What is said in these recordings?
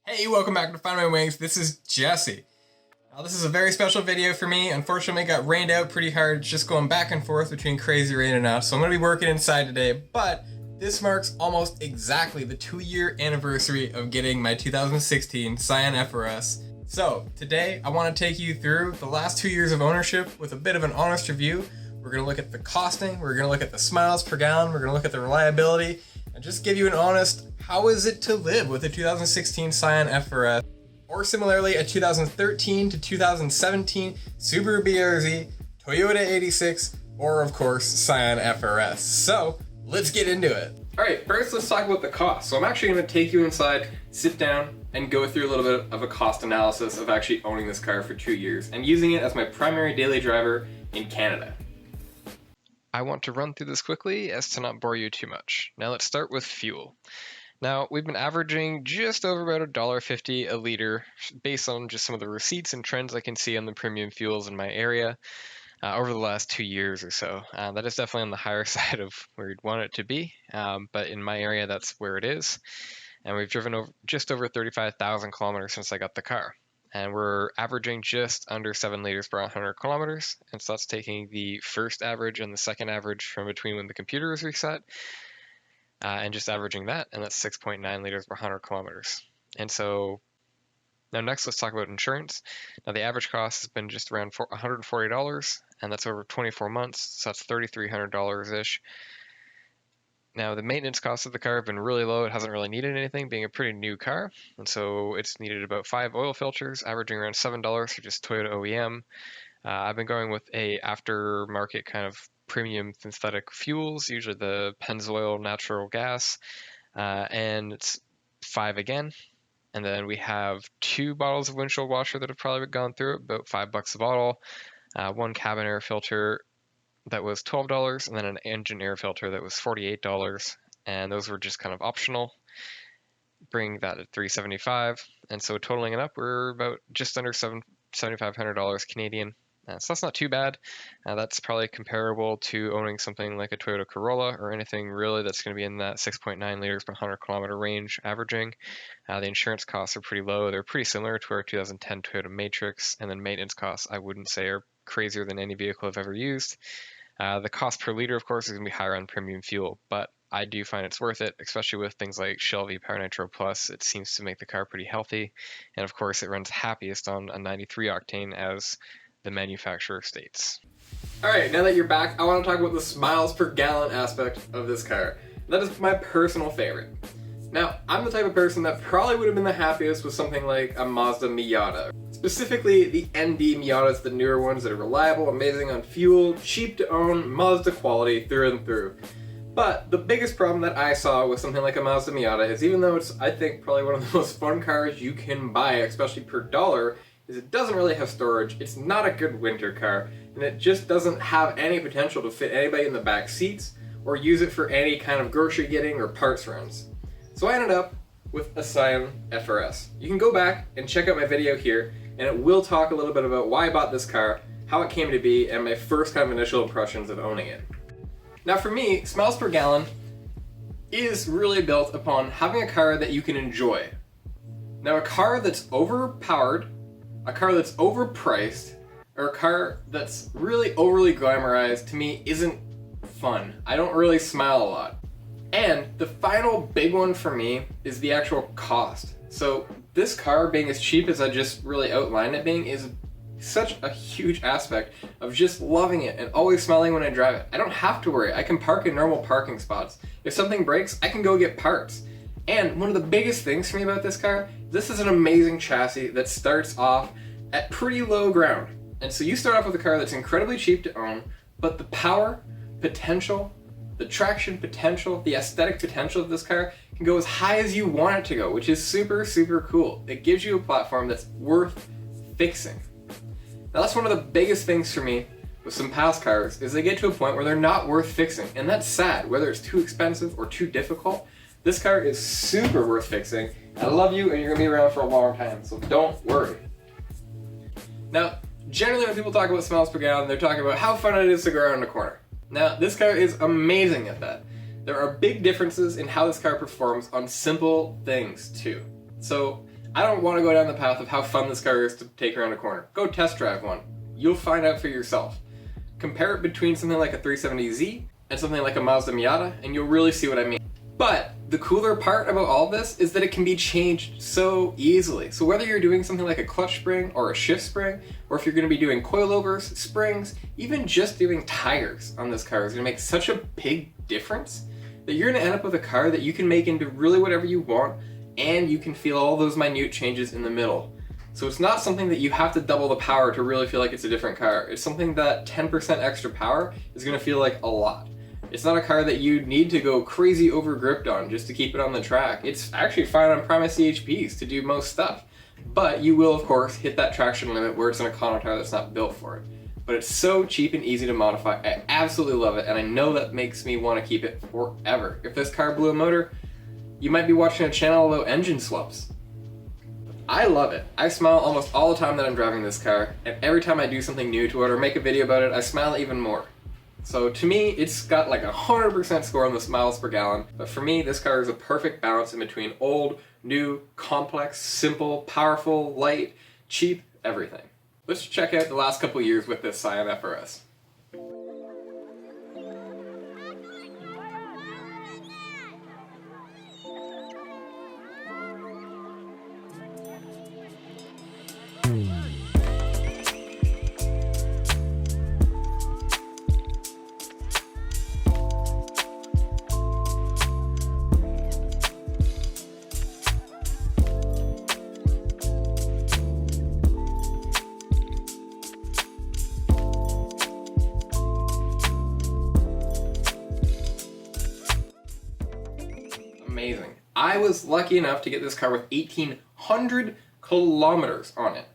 Hey, welcome back to Find My Wings. This is Jesse. Now, this is a very special video for me. Unfortunately, it got rained out pretty hard. It's just going back and forth between crazy rain and us. So I'm going to be working inside today, but this marks almost exactly the 2-year anniversary of getting my 2016 Scion FR-S. So today, I want to take you through the last 2 years of ownership with a bit of an honest review. We're going to look at the costing, we're going to look at the miles per gallon, we're going to look at the reliability, and just give you an honest, how is it to live with a 2016 Scion FR-S, or similarly a 2013 to 2017 Subaru BRZ, Toyota 86, or of course Scion FR-S. So let's get into it. Alright, first let's talk about the cost. So I'm actually going to take you inside, sit down, and go through a little bit of a cost analysis of actually owning this car for 2 years and using it as my primary daily driver in Canada. I want to run through this quickly as to not bore you too much. Now let's start with fuel. Now we've been averaging just over about $1.50 a liter based on just some of the receipts and trends I can see on the premium fuels in my area over the last 2 years or so. That is definitely on the higher side of where you'd want it to be, but in my area that's where it is. And we've driven just over 35,000 kilometers since I got the car. And we're averaging just under 7 liters per 100 kilometers. And so that's taking the first average and the second average from between when the computer is reset, and just averaging that, and that's 6.9 liters per 100 kilometers. And so now next let's talk about insurance. Now the average cost has been just around $140, and that's over 24 months, so that's $3,300-ish. Now the maintenance costs of the car have been really low. It hasn't really needed anything, being a pretty new car, and so it's needed about 5 oil filters, averaging around $7 for just Toyota OEM. I've been going with a aftermarket kind of premium synthetic fuels, usually the Pennzoil natural gas, and it's 5 again. And then we have 2 bottles of windshield washer that have probably gone through it, about $5 a bottle, 1 cabin air filter that was $12, and then an engine air filter that was $48, and those were just kind of optional, bringing that at $375. And so totaling it up, we're about just under $7,500 Canadian. So that's not too bad. That's probably comparable to owning something like a Toyota Corolla or anything really that's going to be in that 6.9 liters per 100 kilometer range averaging. The insurance costs are pretty low. They're pretty similar to our 2010 Toyota Matrix, and then maintenance costs I wouldn't say are crazier than any vehicle I've ever used. The cost per liter, of course, is going to be higher on premium fuel, but I do find it's worth it, especially with things like Shell V-Power Nitro Plus. It seems to make the car pretty healthy, and of course it runs happiest on a 93 octane as the manufacturer states. Alright, now that you're back, I want to talk about the miles per gallon aspect of this car. That is my personal favorite. Now, I'm the type of person that probably would have been the happiest with something like a Mazda Miata. Specifically, the ND Miatas, the newer ones that are reliable, amazing on fuel, cheap to own, Mazda quality through and through. But the biggest problem that I saw with something like a Mazda Miata is, even though it's, I think, probably one of the most fun cars you can buy, especially per dollar, is it doesn't really have storage, it's not a good winter car, and it just doesn't have any potential to fit anybody in the back seats or use it for any kind of grocery getting or parts runs. So I ended up with a Scion FR-S. You can go back and check out my video here, and it will talk a little bit about why I bought this car, how it came to be, and my first kind of initial impressions of owning it. Now for me, miles per gallon is really built upon having a car that you can enjoy. Now a car that's overpowered, a car that's overpriced, or a car that's really overly glamorized, to me isn't fun. I don't really smile a lot. And the final big one for me is the actual cost. So this car being as cheap as I just really outlined it being is such a huge aspect of just loving it and always smiling when I drive it. I don't have to worry. I can park in normal parking spots. If something breaks, I can go get parts. And one of the biggest things for me about this car, this is an amazing chassis that starts off at pretty low ground. And so you start off with a car that's incredibly cheap to own, but the power, potential, the traction potential, the aesthetic potential of this car can go as high as you want it to go, which is super, super cool. It gives you a platform that's worth fixing. Now that's one of the biggest things for me with some past cars, is they get to a point where they're not worth fixing, and that's sad. Whether it's too expensive or too difficult, this car is super worth fixing. I love you, and you're gonna be around for a long time, so don't worry. Now, generally when people talk about miles per gallon, they're talking about how fun it is to go around a corner. Now, this car is amazing at that. There are big differences in how this car performs on simple things too. So I don't want to go down the path of how fun this car is to take around a corner. Go test drive one. You'll find out for yourself. Compare it between something like a 370Z and something like a Mazda Miata, and you'll really see what I mean. But the cooler part about all this is that it can be changed so easily. So whether you're doing something like a clutch spring or a shift spring, or if you're going to be doing coilovers, springs, even just doing tires on this car is going to make such a big difference that you're going to end up with a car that you can make into really whatever you want, and you can feel all those minute changes in the middle. So it's not something that you have to double the power to really feel like it's a different car. It's something that 10% extra power is going to feel like a lot. It's not a car that you need to go crazy over gripped on just to keep it on the track. It's actually fine on prime CHPs to do most stuff. But you will, of course, hit that traction limit where it's an econo tire that's not built for it. But it's so cheap and easy to modify. I absolutely love it, and I know that makes me want to keep it forever. If this car blew a motor, you might be watching a channel about engine swaps. I love it. I smile almost all the time that I'm driving this car, and every time I do something new to it or make a video about it, I smile even more. So to me, it's got like 100% score on the miles per gallon, but for me, this car is a perfect balance in between old, new, complex, simple, powerful, light, cheap, everything. Let's check out the last couple years with this Scion FR-S. Amazing. I was lucky enough to get this car with 1,800 kilometers on it.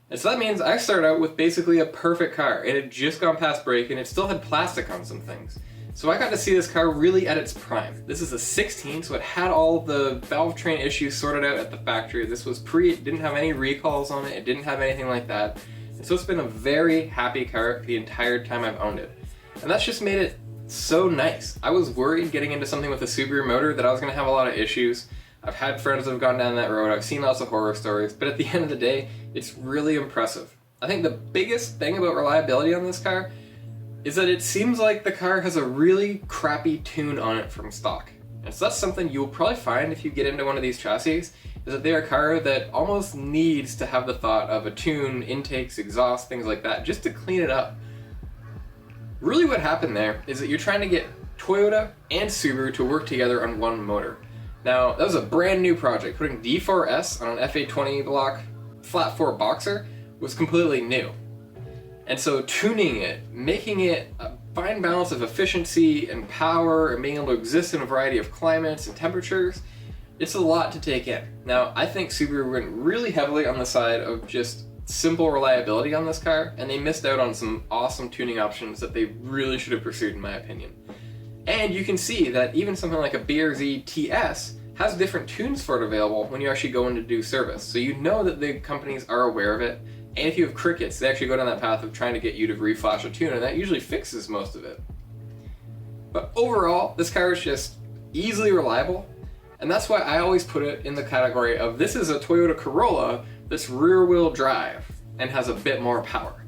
And so that means I started out with basically a perfect car. It had just gone past break and it still had plastic on some things. So I got to see this car really at its prime. This is a 16, so it had all the valve train issues sorted out at the factory. This was it didn't have any recalls on it, it didn't have anything like that. And so it's been a very happy car the entire time I've owned it. And that's just made it so nice. I was worried getting into something with a Subaru motor that I was going to have a lot of issues. I've had friends that have gone down that road, I've seen lots of horror stories, but at the end of the day, it's really impressive. I think the biggest thing about reliability on this car is that it seems like the car has a really crappy tune on it from stock. And so that's something you'll probably find if you get into one of these chassis, is that they're a car that almost needs to have the thought of a tune, intakes, exhaust, things like that, just to clean it up. Really what happened there is that you're trying to get Toyota and Subaru to work together on one motor. Now, that was a brand new project. Putting D4S on an FA20 block flat 4 boxer was completely new. And so tuning it, making it a fine balance of efficiency and power and being able to exist in a variety of climates and temperatures, it's a lot to take in. Now, I think Subaru went really heavily on the side of just simple reliability on this car, and they missed out on some awesome tuning options that they really should have pursued, in my opinion. And you can see that even something like a BRZ TS has different tunes for it available when you actually go in to do service. So you know that the companies are aware of it, and if you have crickets, they actually go down that path of trying to get you to reflash a tune, and that usually fixes most of it. But overall, this car is just easily reliable, and that's why I always put it in the category of this is a Toyota Corolla that's rear-wheel drive and has a bit more power.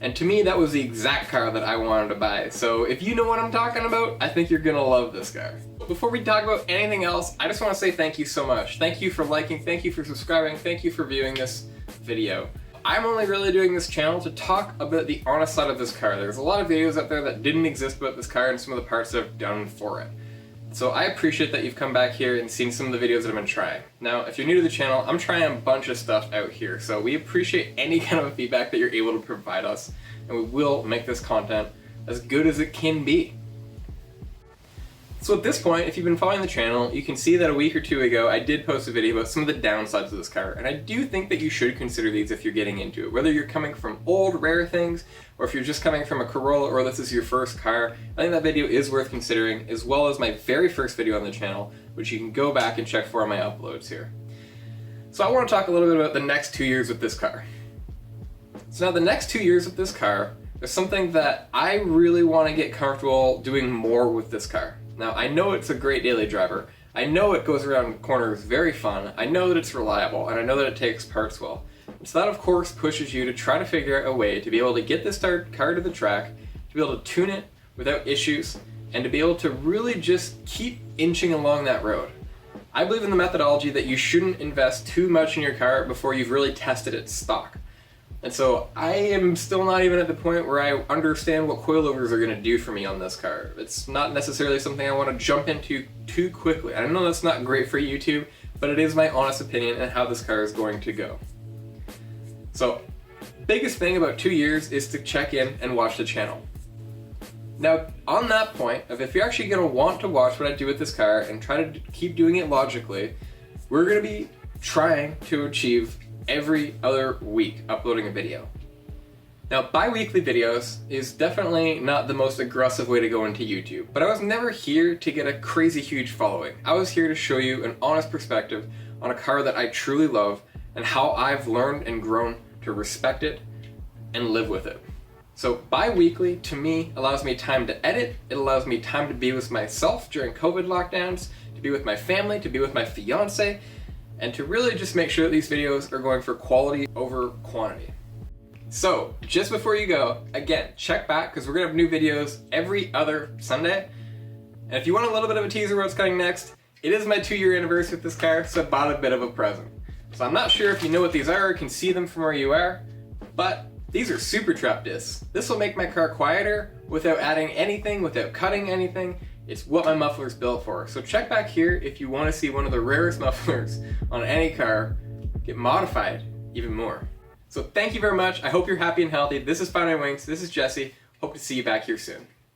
And to me, that was the exact car that I wanted to buy. So if you know what I'm talking about, I think you're gonna love this car. Before we talk about anything else, I just wanna say thank you so much. Thank you for liking, thank you for subscribing, thank you for viewing this video. I'm only really doing this channel to talk about the honest side of this car. There's a lot of videos out there that didn't exist about this car and some of the parts that I've done for it. So I appreciate that you've come back here and seen some of the videos that I've been trying. Now, if you're new to the channel, I'm trying a bunch of stuff out here, so we appreciate any kind of feedback that you're able to provide us, and we will make this content as good as it can be. So at this point, if you've been following the channel, you can see that a week or two ago I did post a video about some of the downsides of this car, and I do think that you should consider these if you're getting into it. Whether you're coming from old, rare things, or if you're just coming from a Corolla or this is your first car, I think that video is worth considering, as well as my very first video on the channel, which you can go back and check for on my uploads here. So I want to talk a little bit about the next 2 years with this car. So now the next 2 years with this car, there's something that I really want to get comfortable doing more with this car. Now, I know it's a great daily driver. I know it goes around corners very fun, I know that it's reliable, and I know that it takes parts well. So that of course pushes you to try to figure out a way to be able to get this car to the track, to be able to tune it without issues, and to be able to really just keep inching along that road. I believe in the methodology that you shouldn't invest too much in your car before you've really tested its stock. And so I am still not even at the point where I understand what coilovers are going to do for me on this car. It's not necessarily something I want to jump into too quickly. I know that's not great for YouTube, but it is my honest opinion on how this car is going to go. So, biggest thing about 2 years is to check in and watch the channel. Now, on that point, if you're actually going to want to watch what I do with this car and try to keep doing it logically, we're going to be trying to achieve every other week uploading a video. Now, bi-weekly videos is definitely not the most aggressive way to go into YouTube, but I was never here to get a crazy huge following. I was here to show you an honest perspective on a car that I truly love and how I've learned and grown to respect it and live with it. So bi-weekly, to me, allows me time to edit, it allows me time to be with myself during COVID lockdowns, to be with my family, to be with my fiance, and to really just make sure that these videos are going for quality over quantity. So, just before you go, again, check back because we're going to have new videos every other Sunday. And if you want a little bit of a teaser what's coming next, it is my 2-year anniversary with this car, so I bought a bit of a present. So I'm not sure if you know what these are or can see them from where you are, but these are SuperTrapp discs. This will make my car quieter without adding anything, without cutting anything. It's what my muffler's built for. So check back here if you want to see one of the rarest mufflers on any car get modified even more. So thank you very much. I hope you're happy and healthy. This is Fine Wings. This is Jesse. Hope to see you back here soon.